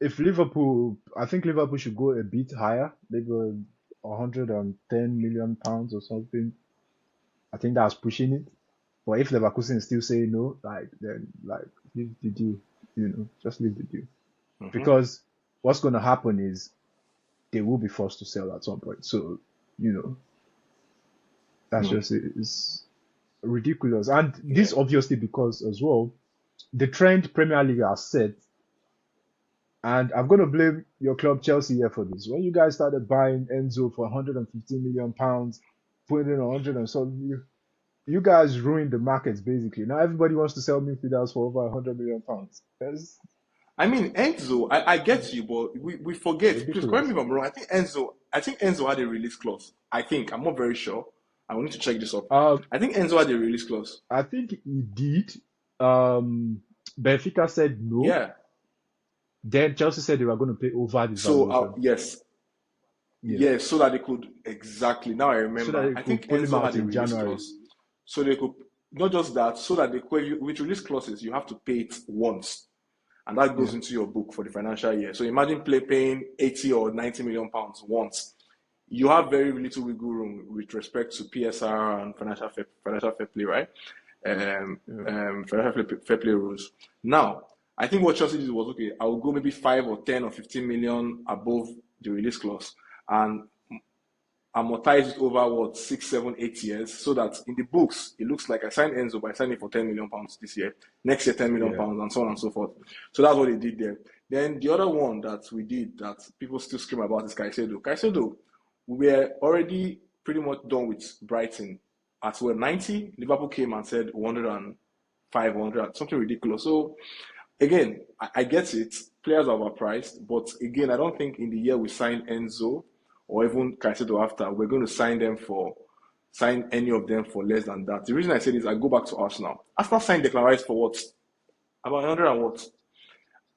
if Liverpool, I think Liverpool should go a bit higher, maybe 110 million pounds or something. I think that's pushing it. But if Leverkusen still say no, like then like leave the deal, just leave the deal. Hmm. Because what's going to happen is they will be forced to sell at some point. So, you know, that's Hmm. just it's ridiculous. And Yeah. this obviously because as well, the trend Premier League has set, and I'm going to blame your club Chelsea here for this. When you guys started buying Enzo for 115 million pounds, putting in 100 and so you guys ruined the markets basically. Now everybody wants to sell midfielders for over 100 million pounds. That's I mean, Enzo, I get you, but we forget. Please correct me ridiculous. if I'm wrong. I think Enzo had a release clause. I think. I'm not very sure. I will need to check this up. Um, I think Enzo had a release clause. I think he did. Um, Benfica said no. Yeah. Then Chelsea said they were going to pay over the So, valuation. yes. Yeah, Yes, so that they could exactly. Now I so that remember. they I could think pull him Enzo out had a in release January. clause, so they could not just that, so that they could with release clauses you have to pay it once, and that Yeah, goes into your book for the financial year. So imagine play paying 80 or 90 million pounds once. You have very little wiggle room with respect to PSR and financial fair play, right? yeah, Fair play rules. Now, I think what Chelsea did was okay. I will go maybe 5 or 10 or 15 million above the release clause, and amortize it over what 6, 7, 8 years, so that in the books it looks like I signed Enzo, but I signed it for 10 million pounds this year, next year 10 million yeah. pounds, and so on and so forth. So that's what they did there. Then the other one that we did that people still scream about is Caicedo. Caicedo, we're already pretty much done with Brighton. At well 90, Liverpool came and said 105, 100, something ridiculous. So again, I get it. Players are overpriced, but again, I don't think in the year we signed Enzo or even Caicedo after, we're going to sign any of them for less than that. The reason I say this, I go back to Arsenal. Arsenal signed Declan Rice for what? About 100 and what?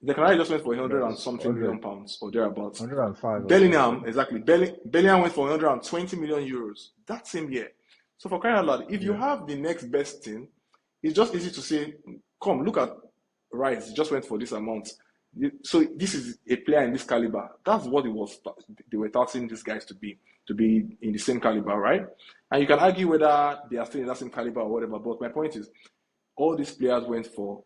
Declan Rice just went for 100 and That's something million pounds or thereabouts. 105 or Bellingham, something. exactly. Bellingham went for 120 million euros that same year. So for crying out loud, if you Yeah, have the next best thing, it's just easy to say, come, look at Rice, he just went for this amount. So this is a player in this caliber. That's what it was. They were touting these guys to be in the same caliber, right? And you can argue whether they are still in that same caliber or whatever. But my point is, all these players went for.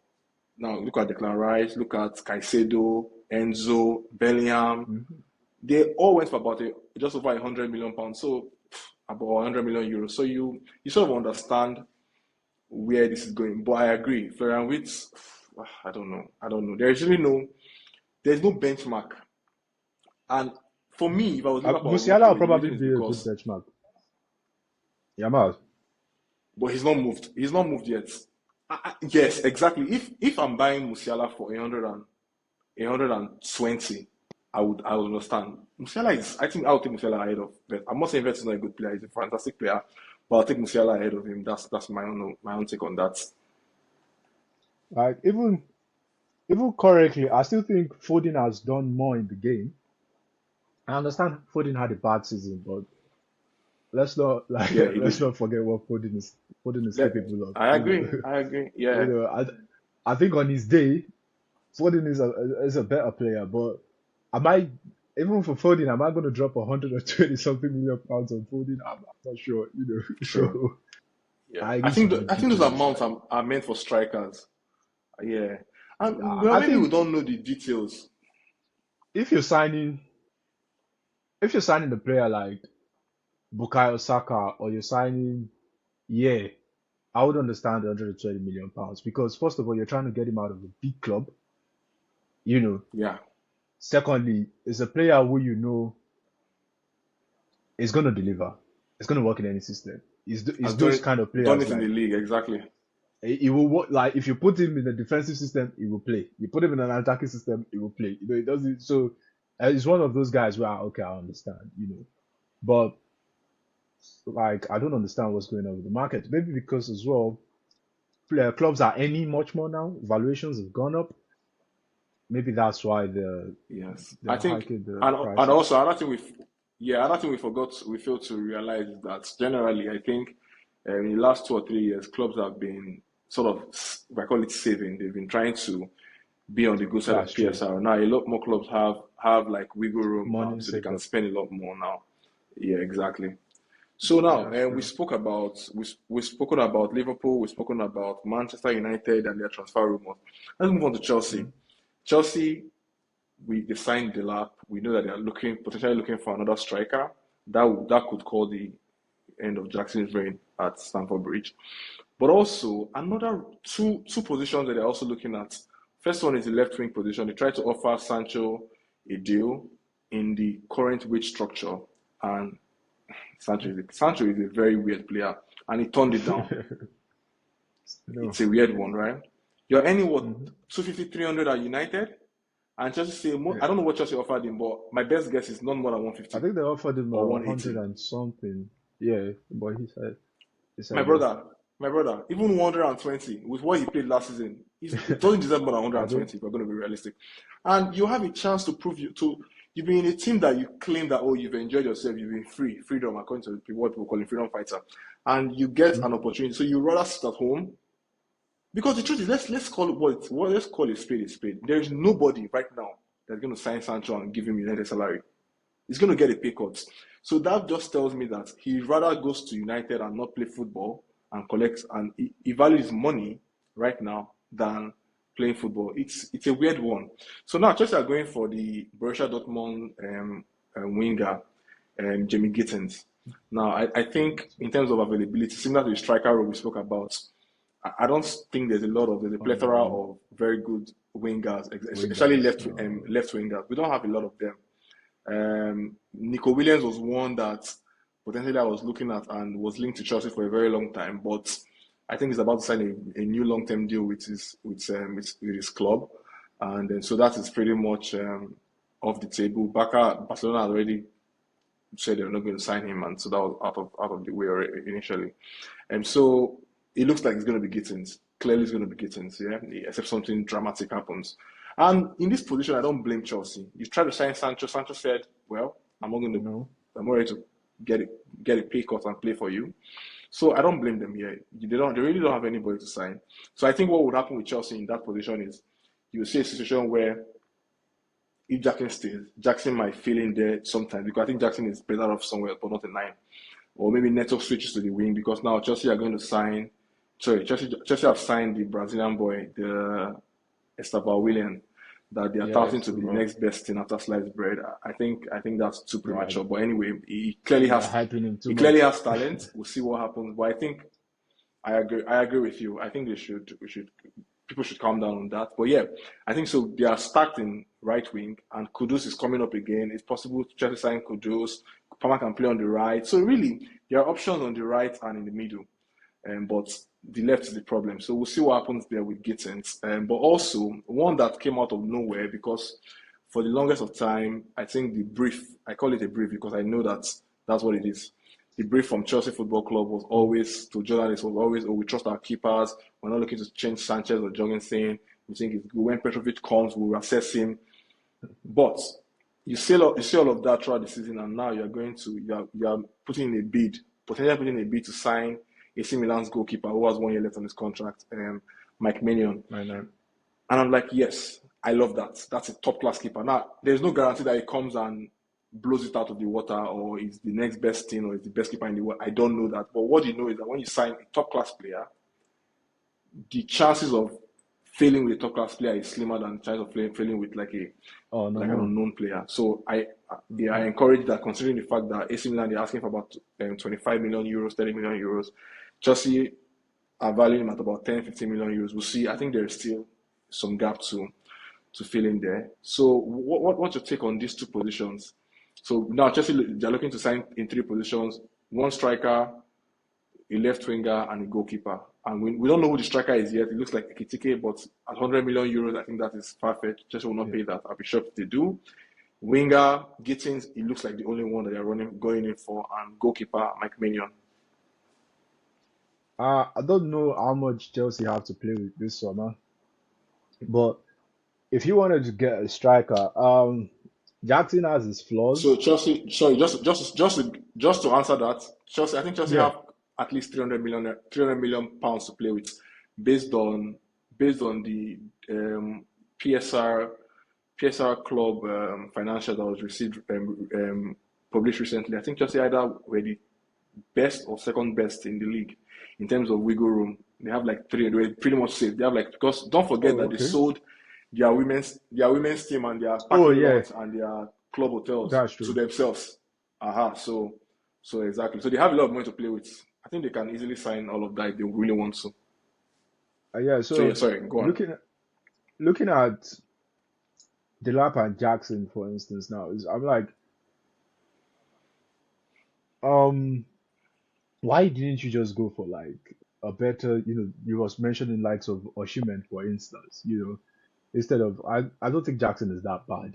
Now look at Declan Rice, look at Caicedo, Enzo, Bellingham. hmm They all went for about just over 100 million pounds. So about 100 million euros. So you sort of understand where this is going. But I agree, Florian Wirtz. I don't know. I don't know. There's no benchmark. And for me, if I was Liverpool, I would not Musiala pull will it. The probably reason is be a good because, benchmark. Yamal. but he's not moved. He's not moved yet. Yes, exactly. If I'm buying Musiala for 120, I would understand. Musiala is. I think I'll take Musiala ahead of. But I'm not saying Vets is not a good player. He's a fantastic player, but I'll take Musiala ahead of him. That's my own take on that. Like even correctly, I still think Foden has done more in the game. I understand Foden had a bad season, but let's not like Yeah, he let's did. not forget what Foden is Let, capable of. I agree. I agree. You Yeah. know, I think on his day, Foden is a better player, but am I even for Foden, am I going to drop 120 something million pounds on Foden? I'm not sure, True. So Yeah. I I it's think I think those ridiculous. amounts Like are meant for strikers. Yeah. And I maybe we think don't know the details. if you're signing if you're signing a player like Bukayo Saka or you're signing, yeah, I would understand the 120 million pounds because first of all, you're trying to get him out of a big club, you know. Yeah. Secondly, it's a player who is going to deliver. It's going to work in any system. It's Has those kind of done players it in the like league, exactly. he will work. Like if you put him in a defensive system, he will play. You put him in an attacking system, he will play. It doesn't. So it's one of those guys where okay, I understand. But like I don't understand what's going on with the market. Maybe because as well, clubs are earning much more now. Valuations have gone up. Maybe that's why Yes. I they're think hiking the and prices. also another thing we failed to realize is that generally I think in the last 2 or 3 years clubs have been sort of I call it saving. They've been trying to be on the good side of That's true. PSR. Now a lot more clubs have like wiggle room, Money so they can saver. spend a lot more now. Yeah, exactly. So now, That's we true. spoke about we've spoken about Liverpool, we've spoken about Manchester United and their transfer rumors. Let's move on to Chelsea. Mm. Chelsea, they signed Delap. We know that they are potentially looking for another striker. That could call the end of Jackson's reign at Stamford Bridge. But also another two positions that they're also looking at. First one is the left wing position. They tried to offer Sancho a deal in the current wage structure, and Sancho is a very weird player, and he turned it down. No. It's a weird one, right? You're earning what, Hmm. 250, 300 at United, and Chelsea say Yeah. I don't know what Chelsea offered him, but my best guess is not more than I 150 think they offered him or a hundred 180. and something. Yeah, but he My said no. brother, my brother, even 120 with what he played last season, it doesn't deserve more than I don't. 120 if we're going to be realistic. And you have a chance to prove you've been in a team that you claim that, oh, you've enjoyed yourself, you've been freedom, according to what people call a freedom fighter, and you get Mm. an opportunity. So you rather sit at home because the truth is, let's call it let's call it spade a spade. There is nobody right now that's going to sign Sancho and give him United salary. He's going to get a pay cut. So that just tells me that he rather goes to United and not play football and collects, and he values money right now than playing football. It's a weird one. So now Chelsea are going for the Borussia Dortmund winger, Jamie Gittins. Now I think in terms of availability, similar to the striker role we spoke about, I don't think there's a plethora Um, of very good wingers, especially Wingers. No. left wingers. We don't have a lot of them. Nico Williams was one that potentially I was looking at and was linked to Chelsea for a very long time, but I think he's about to sign a new long-term deal with his club, and then, so that is pretty much off the table. Barcelona had already said they were not going to sign him, and so that was out of the way already initially. And so it looks like it's going to be Gittins. Clearly, it's going to be Gittins, yeah, except something dramatic happens. And in this position, I don't blame Chelsea. You tried to sign Sancho. Sancho said, "Well, No. I'm not ready to get a pay cut and play for you." So I don't blame them here. They really don't have anybody to sign. So I think what would happen with Chelsea in that position is you will see a situation where if Jackson stays, Jackson might fill in there sometimes because I think Jackson is better off somewhere, but not in nine. Or maybe Neto switches to the wing because now Chelsea are going to sign. Sorry, Chelsea have signed the Brazilian boy, the Esteban William, that they are Yeah, touting it's to too be the raw. next best thing after sliced bread. I think that's too Yeah, premature. But anyway, they're hyping him too he clearly much. has talent. We'll see what happens. But I think I agree with you. I think people should calm down on that. But yeah, I think so. They are stacked in right wing, and Kudus is coming up again. It's possible to Chelsea sign Kudus. Palmer can play on the right. So really, there are options on the right and in the middle. But the left is the problem. So we'll see what happens there with Gittins. But also one that came out of nowhere because for the longest of time, I think the brief, I call it a brief because I know that that's what it is. The brief from Chelsea Football Club was Mm. always to journalists was always, oh, we trust our keepers. We're not looking to change Sanchez or Jorgensen. We think when Petrovic comes, we'll assess him. But you see all of that throughout the season, and now you are putting in a bid, potentially putting in a bid to sign AC Milan's goalkeeper who has 1 year left on his contract, Mike Maignan. I know. And I'm like, yes, I love that. That's a top class keeper. Now, there's no guarantee that he comes and blows it out of the water or is the next best thing or is the best keeper in the world. I don't know that. But what you know is that when you sign a top class player, the chances of failing with a top class player is slimmer than the chance of failing with Oh no, like an no. unknown player. So yeah, I Mm-mm. encourage that considering the fact that AC Milan they're asking for about 25 million euros, 30 million euros. Chelsea are valuing him at about 10, 15 million euros. We'll see. I think there's still some gap to fill in there. So what's your take on these two positions? So now Chelsea they're looking to sign in three positions: one striker, a left winger, and a goalkeeper. And we don't know who the striker is yet. It looks like Ekitike, but at 100 million euros, I think that is far-fetched. Chelsea will not Yeah. pay that. I'll be shocked if they do. Winger, Gittins, it looks like the only one that they're going in for, and goalkeeper, Mike Maignan. I don't know how much Chelsea have to play with this summer, but if you wanted to get a striker, Jackson has his So flaws. Chelsea, sorry, just to answer that, Chelsea, I think Chelsea Yeah. have at least 300 million pounds to play with, based on based on the um, PSR PSR Club financial that was received published recently. I think Chelsea either were the best or second best in the league in terms of wiggle room. They have like three. They were pretty much safe. They have like because don't forget Oh, that they okay. sold their women's team and their Oh, parking yeah, lots and their club hotels that's to true. themselves. Aha. So exactly. So they have a lot of money to play with. I think they can easily sign all of that if they really want to. Yeah, So yeah, so sorry, go on. looking at Delap and Jackson, for instance, now I'm like, um, why didn't you just go for like a better, you was mentioning likes of Oshimen, for instance, instead of I don't think Jackson is that bad,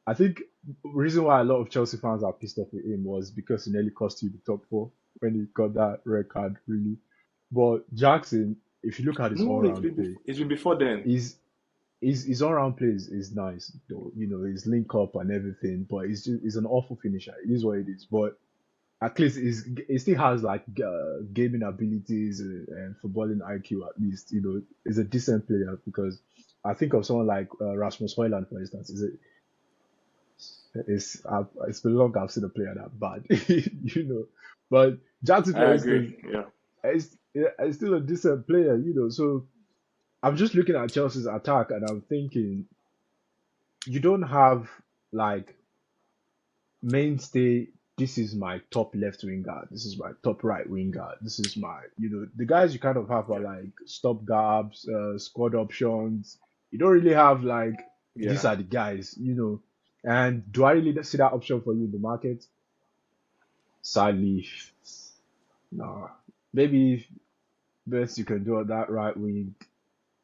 I think reason why a lot of Chelsea fans are pissed off with him was because he nearly cost you the top four when he got that red card, really. But Jackson, if you look at his No, all-round play, it's been before then. he's his all-round play is nice, though. His link up and everything, but he's an awful finisher. It is what it is. But at least he still has like gaming abilities and footballing IQ. At least is a decent player because I think of someone like Rasmus Højlund, for instance. It's been long I've seen a player that bad, But Jackson, I for instance, agree. Yeah. is still a decent player. So I'm just looking at Chelsea's attack and I'm thinking you don't have like mainstay. This is my top left winger. This is my top right winger. This is my, the guys you kind of have are Yeah. like stop gaps, squad options. You don't really have like these Yeah. are the guys. And do I really see that option for you in the market? Sadly, no. Maybe best you can do on that right wing.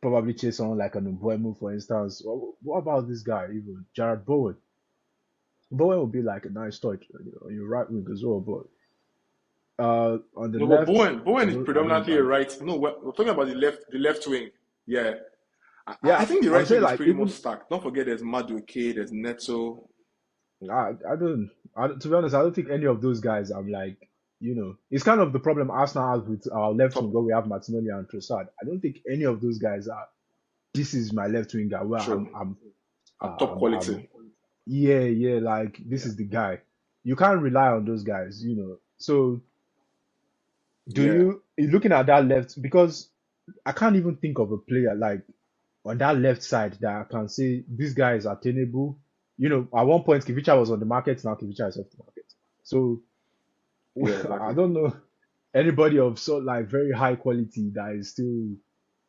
Probably chase someone like an Mbuemo, for instance. What about this guy, even Jared Bowen? Bowen would be like a nice touch, on your right wing as well. But on the No, but left, Bowen is I don't predominantly a like. right. No, we're talking about the left wing. Yeah. I Yeah, think the I'm right wing saying is like pretty much even stacked. Don't forget there's Madueke, there's Neto. to be honest, I don't think any of those guys. I'm like, it's kind of the problem Arsenal has with our left wing Top where we have Martinelli and Trossard. I don't think any of those guys are. This is my left winger where true. Top I'm quality. yeah, yeah, like this Yeah. is the guy. You can't rely on those guys. So do Yeah. you looking at that left because I can't even think of a player like on that left side that I can say this guy is attainable. At one point Kivicha was on the market, now Kivicha is off the market. So Yeah, I exactly. don't know anybody of so like very high quality that is still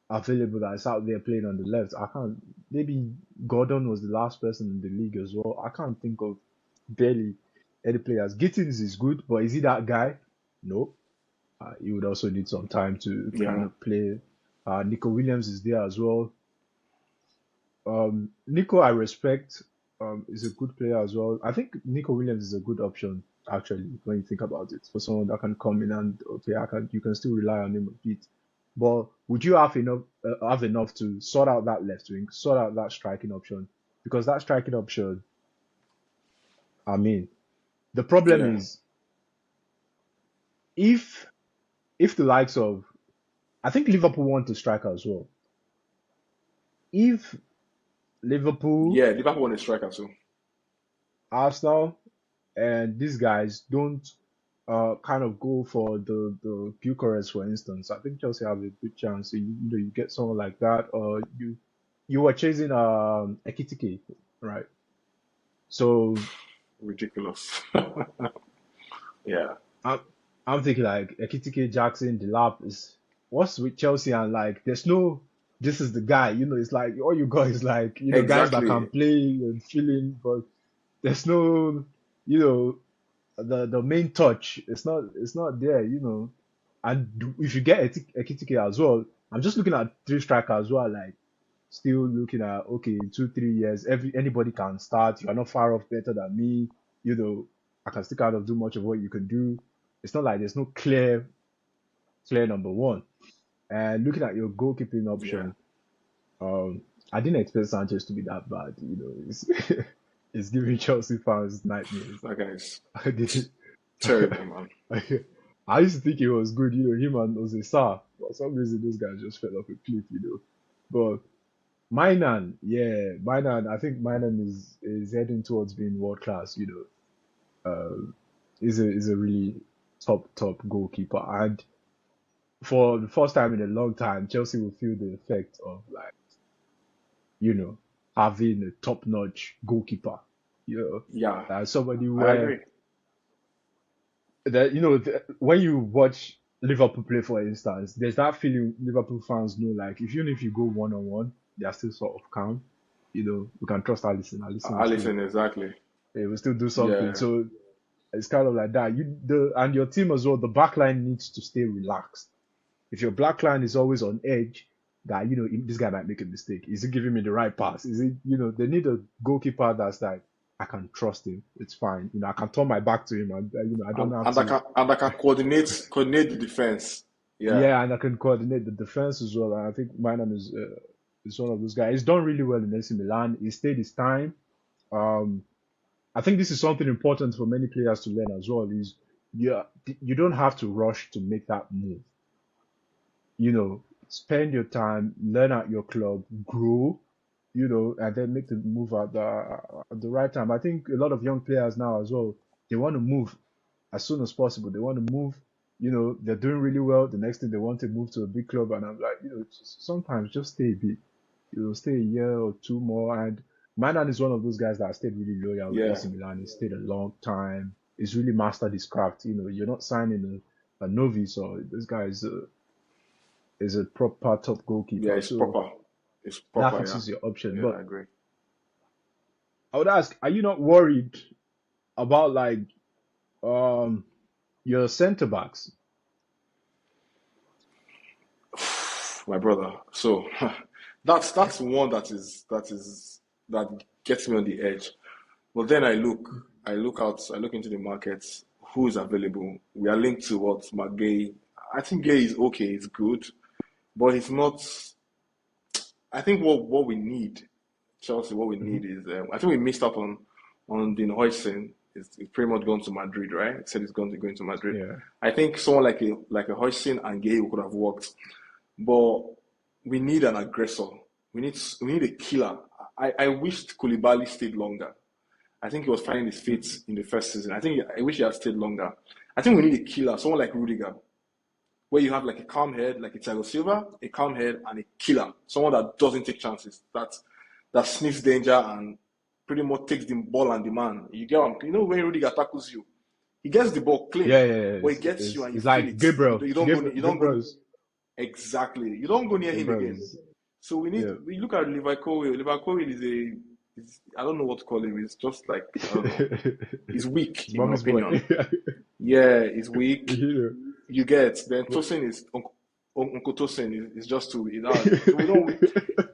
available that is out there playing on the left. I can't. Maybe Gordon was the last person in the league as well. I can't think of barely any players. Gittins is good, but is he that guy? No. He would also need some time to kind Yeah. of play. Nico Williams is there as well. Nico, I respect. Is a good player as well. I think Nico Williams is a good option actually when you think about it for someone that can come in and okay, you can still rely on him a bit. But would you have enough to sort out that left wing, sort out that striking option? Because that striking option, I mean, the problem Yeah. is if the likes of I think Liverpool want to strike as well. If Liverpool, Yeah. Liverpool on a striker too. Arsenal, and these guys don't kind of go for the Bucharest, for instance, I think Chelsea have a good chance. So you get someone like that, or you were chasing Ekitike, right? So Ridiculous. Yeah. I'm I'm thinking like Ekitike, Jackson, Delap is what's with Chelsea and like there's no this is the guy. It's like all you got is like guys that can Exactly. play and fill in, but there's no you know the main touch. It's not there. And if you get Ekitike as well, I'm just looking at three strikers as well, like still looking at okay, in 2 3 years, anybody can start. You are not far off better than me. You know, I can still kind of do much of what you can do. It's not like there's no clear number one. And looking at your goalkeeping Yeah. option, um, I didn't expect Sanchez to be that bad. It's it's giving Chelsea fans nightmares. That guy is I did. terrible, man. I used to think it was good, him and Ozesa. For some reason, those guys just fell off a cliff. But Mainan, yeah, Mainan. I think Mainan is heading towards being world class. Is a really top goalkeeper, and for the first time in a long time, Chelsea will feel the effect of like you know having a top notch goalkeeper. Yeah, Somebody I where agree. when you watch Liverpool play, for instance, there's that feeling Liverpool fans know, like, even if you go one on one, they are still sort of calm. We can trust Alisson. Alisson will still, Allison, exactly. do something. Yeah, So it's kind of like that. And your team as well, the back line needs to stay relaxed. If your back line is always on edge, that this guy might make a mistake. Is he giving me the right pass? Is it they need a goalkeeper that's like, I can trust him. It's fine. I can turn my back to him, and I don't have to. and I can coordinate the defense. Yeah, Yeah, and I can coordinate the defense as well. And I think Mainan is one of those guys. He's done really well in AC Milan. He stayed his time. Um, I think this is something important for many players to learn as well. Is you you don't have to rush to make that move. Spend your time, learn at your club, grow, and then make the move at the right time. I think a lot of young players now as well, they want to move as soon as possible. They want to move. They're doing really well. The next thing they want to move to a big club, and I'm like, sometimes just stay a bit. Stay a year or two more. And Manan is one of those guys that stayed really loyal with yeah, AC Milan. He stayed a long time. He's really mastered his craft. You're not signing a novice, or this guy is a proper top yeah. goalkeeper. It's So proper. It's that proper. Yeah, fixes your option. yeah. But I agree. I would ask, are you not worried about like um your centre backs? My brother. So that's one that gets me on the edge. But then I look into the markets, who is available. We are linked to what McGay. I think Gay is okay, it's good, but he's not. I think what we need, Chelsea, what we Hmm. need is I think we missed out on Dean Huijsen. It's pretty much gone to Madrid, right? He said he's going to go into Madrid. Yeah. I think someone like a Huijsen and Gay could have worked, but we need an aggressor. We need a killer. I wished Koulibaly stayed longer. I think he was finding his feet in the first season. I wish he had stayed longer. I think we need a killer, someone like Rudiger, where you have like a calm head, like a Thiago Silva, a calm head and a killer, someone that doesn't take chances, that sniffs danger and pretty much takes the ball and the man. You get what when Rudiger tackles you, he gets the ball clean, Yeah. but he gets you and you It's feel like it. Gabriel. You don't go exactly. You don't go near him Gabriel again. is So yeah. we look at Levi Colwill. Levi Colwill I don't know what to call him. It's just like I don't know. He's weak It's in my mommy's boy. opinion. Yeah, he's weak. you know. You get then But, Tosin is Uncle Tosin is just too so we don't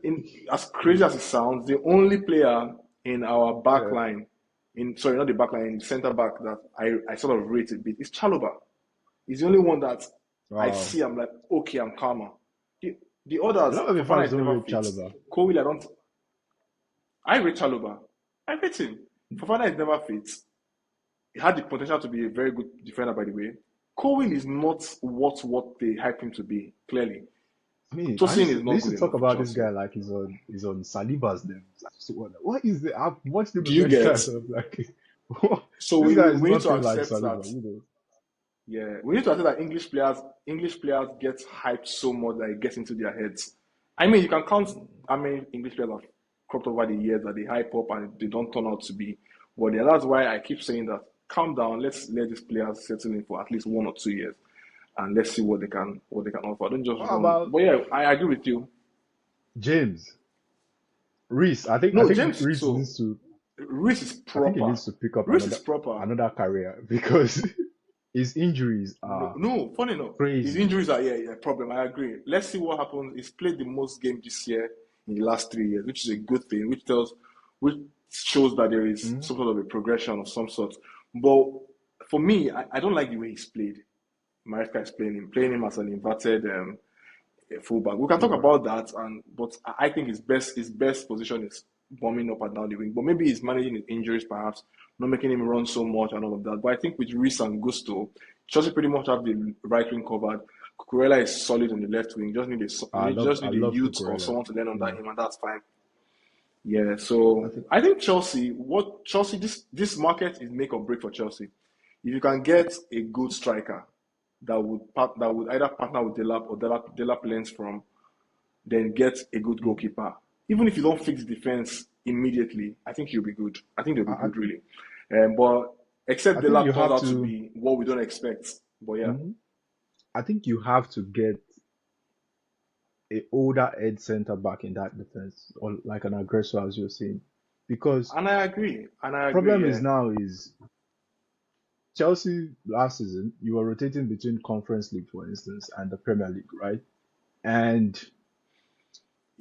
in as crazy as it sounds, the only player in our back yeah. line, in sorry, not the back line, in centre back that I sort of rate a bit is Chalobah. He's the only one that I Wow. see. I'm like, okay, I'm calmer. The, the A others, lot of the Fofana fans is don't never rate fit. Chalobah. Cole, I don't. I rate Chalobah. I rate him. Fofana is never fit. He had the potential to be a very good defender, by the way. Cole is not what they hype him to be. Clearly, I mean, Tosin is they not used good to talk enough for about this Chelsea. guy like he's on Saliba's level. I used to wonder, what is it? I've watched him Do you many get? times. I'm like, So this guy is we need to nothing like accept that. Saliba. Yeah, we need to accept that English players get hyped so much that it gets into their heads. I mean, you can count how many English players have cropped over the years that they hype up and they don't turn out to be what they are. That's why I keep saying that calm down, let's let these players settle in for at least 1 or 2 years and let's see what they can offer. Don't just What run. about But yeah, I agree with you. James Reese? I No, think James. Reese So needs to. Reese is I think he proper. needs to pick up Reese is proper. another career because his injuries No, are no, funny enough, his crazy. injuries are a problem. I agree. Let's see what happens. He's played the most games this year in the last 3 years, which is a good thing, which shows that there is Mhm. some sort of a progression of some sort. But for me, I don't like the way he's played. Maresca is playing him as an inverted fullback. We can talk Yeah. about that, but I think his best position is bombing up and down the wing. But maybe he's managing his injuries, perhaps not making him run so much and all of that. But I think with Reece and Gusto, Chelsea pretty much have the right wing covered. Cucurella is solid on the left wing. Just need a I just need a love youth or Cucurella. someone to learn under Yeah. him, and that's fine. Yeah, I so think I think Chelsea, this market is make or break for Chelsea. If you can get a good striker that would either partner with Delap or Delap learns from, then get a good mm, goalkeeper. Even if you don't fix defense immediately, I think you'll be good. I think they'll be I good, really. But I except think Delap you turns have out to to. be what we don't expect. But yeah, Mhm. I think you have to get a older edge center back in that defense, or like an aggressor, as you're saying, because and I agree. And I agree. problem Yeah, is now is Chelsea last season you were rotating between Conference League, for instance, and the Premier League, right? And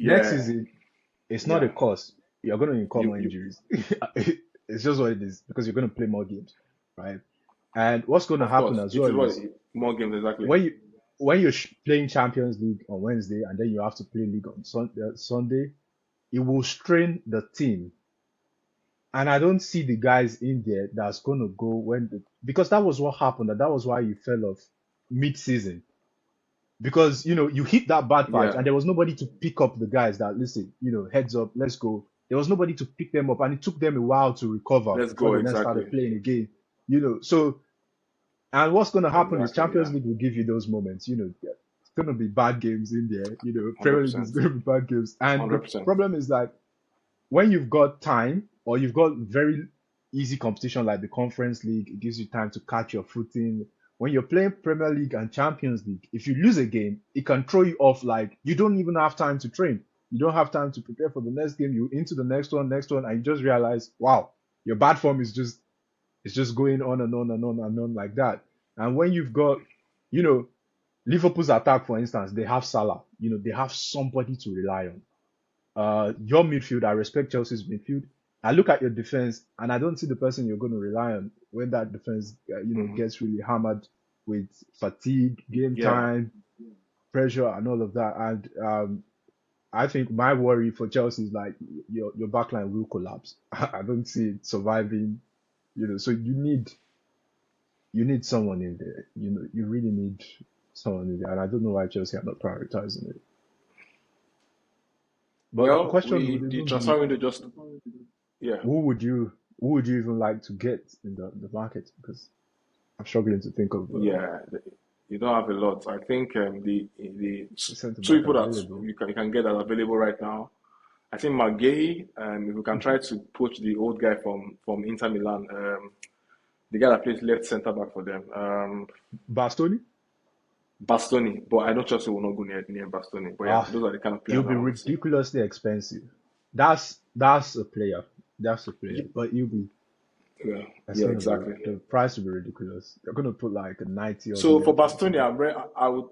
next yeah, season it's not a yeah. cost. You're going to incur more You injuries. It's just what it is because you're going to play more games, right? And what's going to of happen course as it well is what is more games exactly. when you when you're playing Champions League on Wednesday and then you have to play League on Sunday, it will strain the team. And I don't see the guys in there that's going to go because that was what happened. That was why you fell off mid-season because you hit that bad patch Yeah, and there was nobody to pick up the guys that listen, heads up, let's go. There was nobody to pick them up, and it took them a while to recover let's before go they then exactly, started playing again. So and what's going to happen is exactly. Champions Yeah, League will give you those moments. Yeah, it's going to be bad games in there. hundred Premier League is percent, going to be bad games, and the 100%. problem is that when you've got time or you've got very easy competition like the Conference League, it gives you time to catch your footing. When you're playing Premier League and Champions League, if you lose a game, it can throw you off. Like you don't even have time to train. You don't have time to prepare for the next game. You into the next one, and you just realize, wow, your bad form is just it's just going on and on and on and on like that. And when you've got, you know, Liverpool's attack, for instance, they have Salah. They have somebody to rely on. Your midfield, I respect Chelsea's midfield. I look at your defense, and I don't see the person you're going to rely on when that defense, Hmm. gets really hammered with fatigue, game Yeah, time, pressure, and all of that. And I think my worry for Chelsea is like your backline will collapse. I don't see it surviving. So you need someone in there. You really need someone in there, and I don't know why Chelsea are not prioritizing it. But the well, question would we the even be, transfer window just yeah. who would you who would you even like to get in the market? Because I'm struggling to think of Yeah, you don't have a lot. I think the a centre two back people that available. you can get that are available right now. I think McGahey, if we can Mhm. try to poach the old guy from Inter Milan, the guy that plays left centre back for them, Bastoni? Bastoni. But I know Chelsea will not go near Bastoni. But yeah, Ah, those are the kind of he'll players I be want to see. ridiculously expensive. That's a player. That's a player. Ye- But he'll be Yeah, It's yeah, gonna be exactly. the price will be ridiculous. They're gonna put like a 90 or So for 100 or Bastoni, something. I would.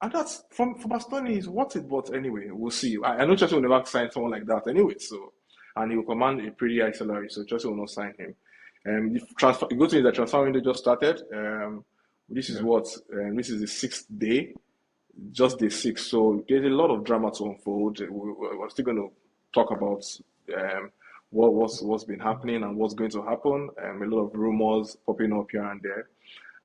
And that's from for Bastoni is what it but anyway, we'll see. I know Chelsea will never sign someone like that anyway, so and he will command a pretty high salary, so Chelsea will not sign him. If transfer the good thing is that transfer window just started. This is Yeah. what this is the sixth day, just day six. So there's a lot of drama to unfold. We're still going to talk about um, what's been happening and what's going to happen. A lot of rumors popping up here and there.